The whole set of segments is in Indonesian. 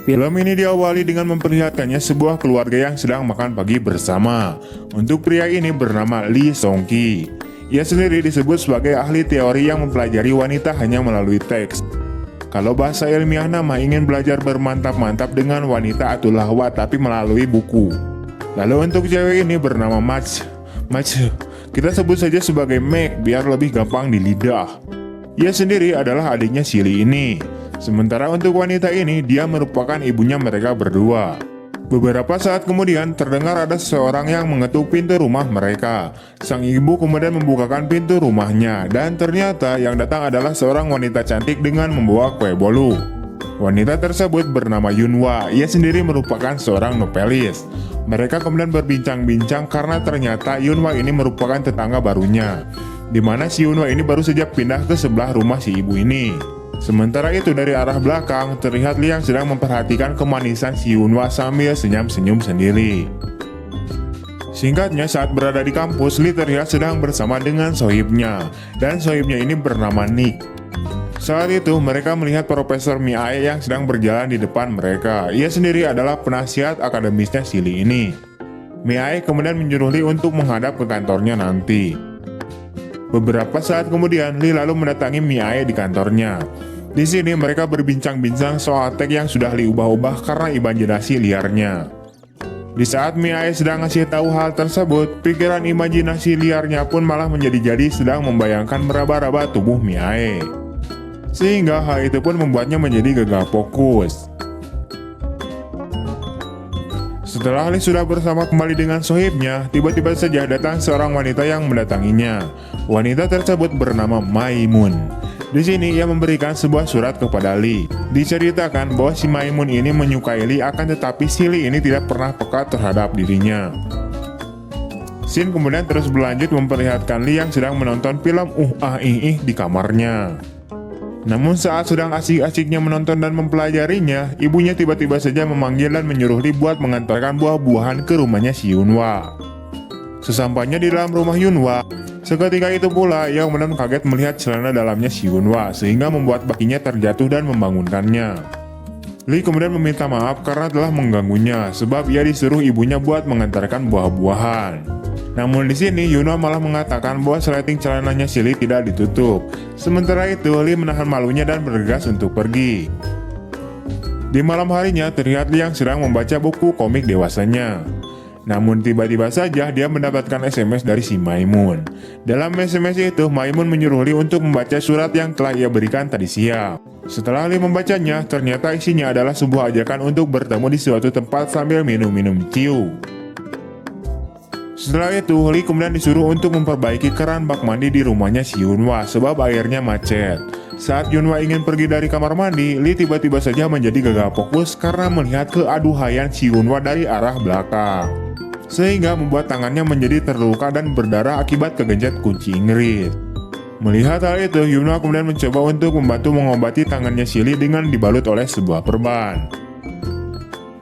Film ini diawali dengan memperlihatkannya sebuah keluarga yang sedang makan pagi bersama. Untuk pria ini bernama Lee Song-ki. Ia sendiri disebut sebagai ahli teori yang mempelajari wanita hanya melalui teks. Kalau bahasa ilmiah nama ingin belajar bermantap-mantap dengan wanita atau lahwa tapi melalui buku. Lalu untuk cewek ini bernama Match. Kita sebut saja sebagai Meg biar lebih gampang di lidah. Ia sendiri adalah adiknya si Lee ini. Sementara untuk wanita ini, dia merupakan ibunya mereka berdua. Beberapa saat kemudian, terdengar ada seseorang yang mengetuk pintu rumah mereka. Sang ibu kemudian membukakan pintu rumahnya, dan ternyata yang datang adalah seorang wanita cantik dengan membawa kue bolu. Wanita tersebut bernama Yunhwa. Ia sendiri merupakan seorang novelis. Mereka kemudian berbincang-bincang karena ternyata Yunhwa ini merupakan tetangga barunya, di mana si Yunhwa ini baru saja pindah ke sebelah rumah si ibu ini. Sementara itu dari arah belakang terlihat Lee yang sedang memperhatikan kemanisan si Yunhwa sambil senyum-senyum sendiri. Singkatnya, saat berada di kampus, Lee terlihat sedang bersama dengan sohibnya, dan sohibnya ini bernama Nick. Saat itu mereka melihat Profesor Mi-ae yang sedang berjalan di depan mereka. Ia sendiri adalah penasihat akademisnya si Lee ini. Mi-ae kemudian menyuruh Lee untuk menghadap ke kantornya nanti. Beberapa saat kemudian, Lee lalu mendatangi Mi-ae di kantornya. Di sini mereka berbincang-bincang soal teks yang sudah Lee ubah-ubah karena imajinasi liarnya. Di saat Mi-ae sedang ngasih tahu hal tersebut, pikiran imajinasi liarnya pun malah menjadi-jadi sedang membayangkan meraba-raba tubuh Mi-ae. Sehingga hal itu pun membuatnya menjadi gagal fokus. Setelah Lee sudah bersama kembali dengan sohibnya, tiba-tiba saja datang seorang wanita yang mendatanginya. Wanita tersebut bernama Maimun. Di sini ia memberikan sebuah surat kepada Lee. Diceritakan bahwa si Maimun ini menyukai Lee, akan tetapi si Lee ini tidak pernah peka terhadap dirinya. Scene kemudian terus berlanjut memperlihatkan Lee yang sedang menonton film di kamarnya. Namun saat sedang asik-asiknya menonton dan mempelajarinya, ibunya tiba-tiba saja memanggil dan menyuruh Lee buat mengantarkan buah-buahan ke rumahnya si Yunhwa. Sesampainya di dalam rumah Yunhwa, seketika itu pula ia kemudian kaget melihat celana dalamnya si Yunhwa, sehingga membuat baginya terjatuh dan membangunkannya. Lee kemudian meminta maaf karena telah mengganggunya, sebab ia disuruh ibunya buat mengantarkan buah-buahan. Namun di sini Yunhwa malah mengatakan bahwa seleting celananya si Lee tidak ditutup. Sementara itu Lee menahan malunya dan bergegas untuk pergi. Di malam harinya terlihat Lee yang sedang membaca buku komik dewasanya. Namun tiba-tiba saja dia mendapatkan SMS dari si Maimun. Dalam SMS itu Maimun menyuruh Lee untuk membaca surat yang telah ia berikan tadi siang. Setelah Lee membacanya, ternyata isinya adalah sebuah ajakan untuk bertemu di suatu tempat sambil minum-minum ciu. Setelah itu, Lee kemudian disuruh untuk memperbaiki keran bak mandi di rumahnya si Yunhwa sebab airnya macet. Saat Yunhwa ingin pergi dari kamar mandi, Lee tiba-tiba saja menjadi gagal fokus karena melihat keaduhaian si Yunhwa dari arah belakang, sehingga membuat tangannya menjadi terluka dan berdarah akibat kegencet kunci Inggris. Melihat hal itu, Yunhwa kemudian mencoba untuk membantu mengobati tangannya si Lee dengan dibalut oleh sebuah perban.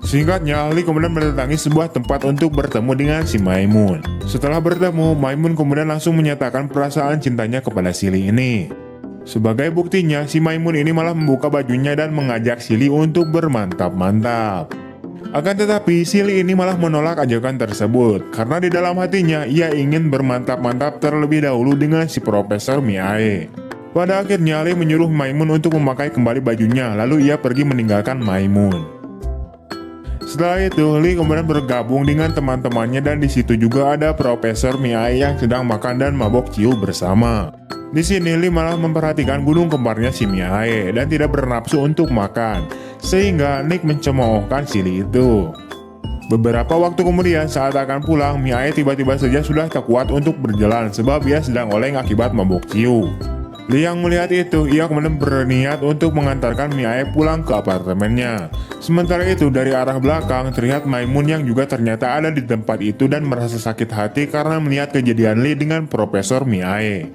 Singkatnya, Lee kemudian mendatangi sebuah tempat untuk bertemu dengan si Maimun. Setelah bertemu, Maimun kemudian langsung menyatakan perasaan cintanya kepada si Lee ini. Sebagai buktinya, si Maimun ini malah membuka bajunya dan mengajak si Lee untuk bermantap-mantap. Akan tetapi, si Lee ini malah menolak ajakan tersebut, karena di dalam hatinya ia ingin bermantap-mantap terlebih dahulu dengan si Profesor Mi-ae. Pada akhirnya, Lee menyuruh Maimun untuk memakai kembali bajunya, lalu ia pergi meninggalkan Maimun. Setelah itu, Lee kemudian bergabung dengan teman-temannya dan di situ juga ada Profesor Mi-ae yang sedang makan dan mabok ciu bersama. Di sini Lee malah memperhatikan gunung kembarnya si Mi-ae dan tidak bernafsu untuk makan, sehingga Nick mencemoohkan si Lee itu. Beberapa waktu kemudian saat akan pulang, Mi-ae tiba-tiba saja sudah tak kuat untuk berjalan sebab ia sedang oleng akibat mabok ciu. Lee yang melihat itu, ia kemudian berniat untuk mengantarkan Mi-ae pulang ke apartemennya. Sementara itu dari arah belakang terlihat Maimun yang juga ternyata ada di tempat itu dan merasa sakit hati karena melihat kejadian Lee dengan Profesor Mi-ae.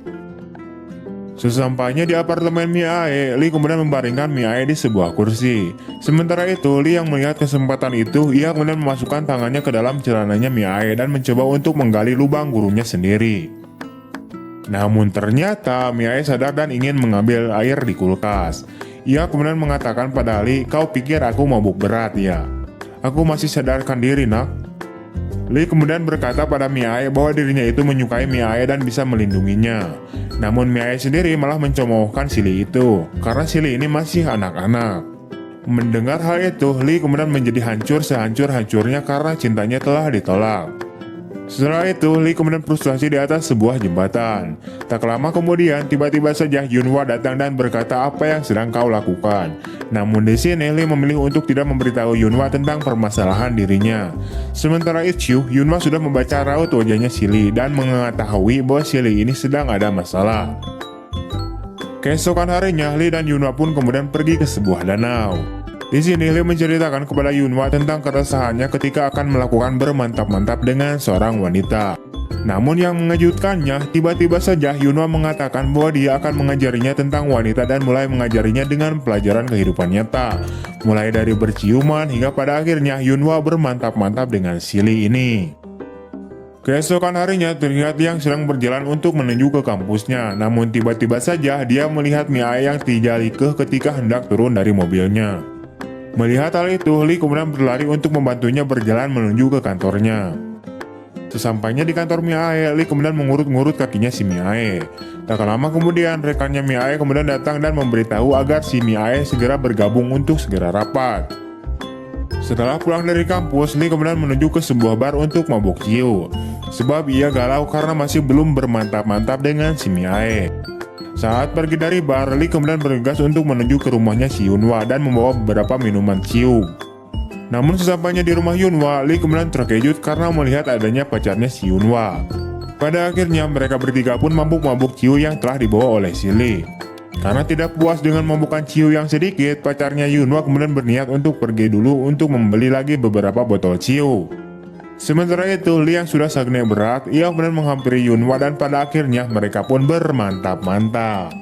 Sesampainya di apartemen Mi-ae, Lee kemudian membaringkan Mi-ae di sebuah kursi. Sementara itu, Lee yang melihat kesempatan itu, ia kemudian memasukkan tangannya ke dalam celananya Mi-ae dan mencoba untuk menggali lubang gurunya sendiri. Namun ternyata Mia sadar dan ingin mengambil air di kulkas. Ia kemudian mengatakan pada Lee, "Kau pikir aku mabuk berat ya? Aku masih sadarkan diri, nak." Lee kemudian berkata pada Mia bahwa dirinya itu menyukai Mia dan bisa melindunginya. Namun Mia sendiri malah mencemoohkan si Lee itu, karena si Lee ini masih anak-anak. Mendengar hal itu, Lee kemudian menjadi hancur sehancur-hancurnya karena cintanya telah ditolak. Setelah itu, Lee kemudian frustasi di atas sebuah jembatan. Tak lama kemudian, tiba-tiba saja Yunhwa datang dan berkata apa yang sedang kau lakukan. Namun di sini, Lee memilih untuk tidak memberitahu Yunhwa tentang permasalahan dirinya. Sementara itu, Yunhwa sudah membaca raut wajahnya si Lee dan mengetahui bahwa si Lee ini sedang ada masalah. Keesokan harinya, Lee dan Yunhwa pun kemudian pergi ke sebuah danau. Di sini Lee menceritakan kepada Yunhwa tentang keresahannya ketika akan melakukan bermantap-mantap dengan seorang wanita. Namun yang mengejutkannya, tiba-tiba saja Yunhwa mengatakan bahwa dia akan mengajarinya tentang wanita dan mulai mengajarinya dengan pelajaran kehidupan nyata. Mulai dari berciuman hingga pada akhirnya Yunhwa bermantap-mantap dengan si Lee ini. Keesokan harinya terlihat yang sedang berjalan untuk menuju ke kampusnya. Namun tiba-tiba saja dia melihat Mia yang tidak likeh ketika hendak turun dari mobilnya. Melihat hal itu, Lee kemudian berlari untuk membantunya berjalan menuju ke kantornya. Sesampainya di kantor Mia, Lee kemudian mengurut-ngurut kakinya si Mia. Tak lama kemudian, rekannya Mia kemudian datang dan memberitahu agar si Mia segera bergabung untuk segera rapat. Setelah pulang dari kampus, Lee kemudian menuju ke sebuah bar untuk mabuk ciu. Sebab ia galau karena masih belum bermantap-mantap dengan si Mia. Saat pergi dari bar, Lee kemudian bergegas untuk menuju ke rumahnya si Yunhwa dan membawa beberapa minuman ciu. Namun sesampainya di rumah Yunhwa, Lee kemudian terkejut karena melihat adanya pacarnya si Yunhwa. Pada akhirnya mereka bertiga pun mabuk-mabuk ciu yang telah dibawa oleh si Lee. Karena tidak puas dengan mabukan ciu yang sedikit, pacarnya Yunhwa kemudian berniat untuk pergi dulu untuk membeli lagi beberapa botol ciu. Sementara itu, Lee yang sudah sangat berat, ia kemudian menghampiri Yunhwa dan pada akhirnya mereka pun bermantap-mantap.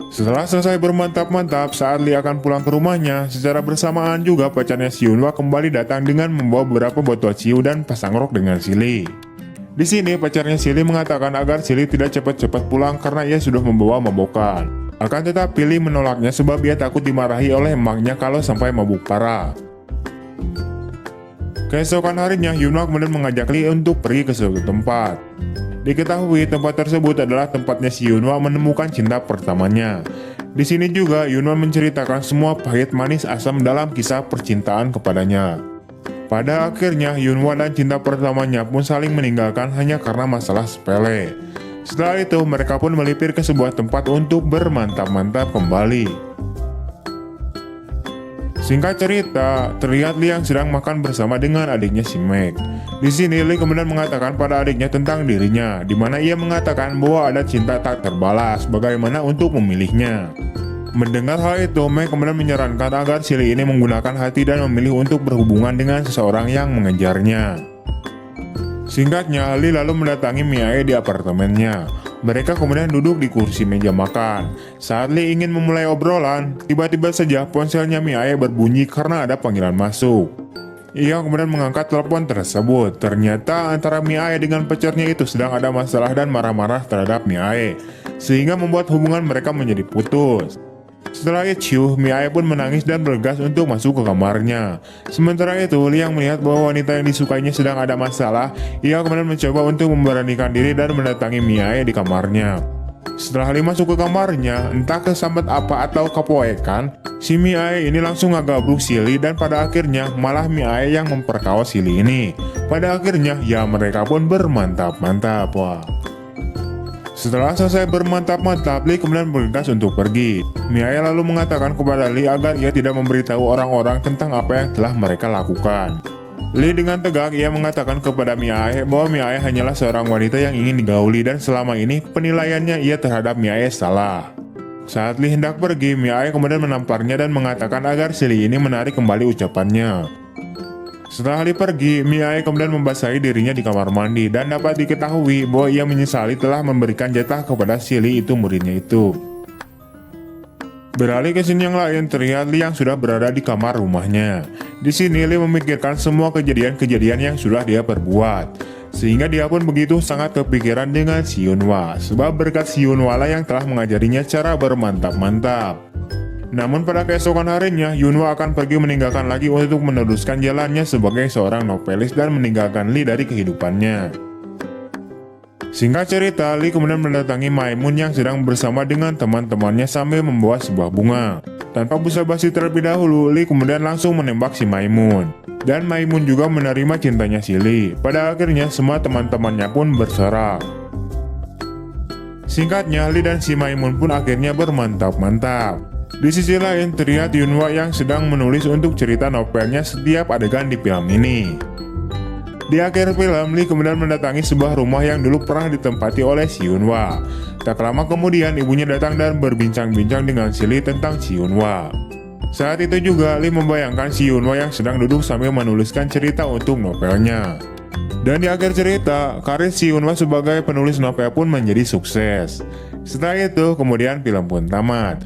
Setelah selesai bermantap-mantap, saat Lee akan pulang ke rumahnya, secara bersamaan juga pacarnya si Yunhwa kembali datang dengan membawa beberapa botol ciu dan pasang rok dengan si Lee. Di sini pacarnya si Lee mengatakan agar si Lee tidak cepat-cepat pulang karena ia sudah membawa mabokan. Akan tetapi Lee menolaknya sebab ia takut dimarahi oleh emaknya kalau sampai mabuk parah. Keesokan harinya, Yunhwa kemudian mengajak Lee untuk pergi ke suatu tempat. Diketahui tempat tersebut adalah tempatnya si Yunhwa menemukan cinta pertamanya. Di sini juga Yunhwa menceritakan semua pahit manis asam dalam kisah percintaan kepadanya. Pada akhirnya Yunhwa dan cinta pertamanya pun saling meninggalkan hanya karena masalah sepele. Setelah itu mereka pun melipir ke sebuah tempat untuk bermantap-mantap kembali. Singkat cerita, terlihat Lee yang sedang makan bersama dengan adiknya si Meg. Di sini Lee kemudian mengatakan pada adiknya tentang dirinya, di mana ia mengatakan bahwa ada cinta tak terbalas, bagaimana untuk memilihnya. Mendengar hal itu, Meg kemudian menyarankan agar si Lee ini menggunakan hati dan memilih untuk berhubungan dengan seseorang yang mengejarnya. Singkatnya, Lee lalu mendatangi Mia di apartemennya. Mereka kemudian duduk di kursi meja makan. Saat Lee ingin memulai obrolan, tiba-tiba saja ponselnya Mia berbunyi karena ada panggilan masuk. Ia kemudian mengangkat telepon tersebut. Ternyata antara Mia dengan pacarnya itu sedang ada masalah dan marah-marah terhadap Mia, sehingga membuat hubungan mereka menjadi putus. Setelah itu, Mia pun menangis dan bergegas untuk masuk ke kamarnya. Sementara itu, Lee yang melihat bahwa wanita yang disukainya sedang ada masalah, ia kemudian mencoba untuk memberanikan diri dan mendatangi Mia di kamarnya. Setelah Lee masuk ke kamarnya, entah kesambet apa atau kepoekan, si Mia ini langsung ngagabruk si Lee dan pada akhirnya malah Mia yang memperkaos si Lee ini. Pada akhirnya, ya mereka pun bermantap-mantap. Wah. Setelah selesai bermantap-mantap, Lee kemudian bergegas untuk pergi. Mia lalu mengatakan kepada Lee agar ia tidak memberitahu orang-orang tentang apa yang telah mereka lakukan. Lee dengan tegas ia mengatakan kepada Mia bahwa Mia hanyalah seorang wanita yang ingin digauli dan selama ini penilaiannya ia terhadap Mia salah. Saat Lee hendak pergi, Mia kemudian menamparnya dan mengatakan agar si Lee ini menarik kembali ucapannya. Setelah Lee pergi, Mia kemudian membasahi dirinya di kamar mandi dan dapat diketahui bahwa ia menyesali telah memberikan jatah kepada si Lee itu muridnya itu. Beralih ke scene yang lain, terlihat Lee yang sudah berada di kamar rumahnya. Di sini Lee memikirkan semua kejadian-kejadian yang sudah dia perbuat. Sehingga dia pun begitu sangat kepikiran dengan si Yunhwa, sebab berkat si Yunhwa lah yang telah mengajarinya cara bermantap-mantap. Namun pada keesokan harinya, Yunhwa akan pergi meninggalkan Lee untuk meneruskan jalannya sebagai seorang novelis dan meninggalkan Lee dari kehidupannya. Singkat cerita, Lee kemudian mendatangi Maimun yang sedang bersama dengan teman-temannya sambil membawa sebuah bunga. Tanpa basa-basi terlebih dahulu, Lee kemudian langsung menembak si Maimun. Dan Maimun juga menerima cintanya si Lee. Pada akhirnya, semua teman-temannya pun bersorak. Singkatnya, Lee dan si Maimun pun akhirnya bermantap-mantap. Di sisi lain, terlihat Yunhwa yang sedang menulis untuk cerita novelnya setiap adegan di film ini. Di akhir film, Lee kemudian mendatangi sebuah rumah yang dulu pernah ditempati oleh si Yunhwa. Tak lama kemudian, ibunya datang dan berbincang-bincang dengan si Lee tentang si Yunhwa. Saat itu juga, Lee membayangkan si Yunhwa yang sedang duduk sambil menuliskan cerita untuk novelnya. Dan di akhir cerita, karir si Yunhwa sebagai penulis novel pun menjadi sukses. Setelah itu, kemudian film pun tamat.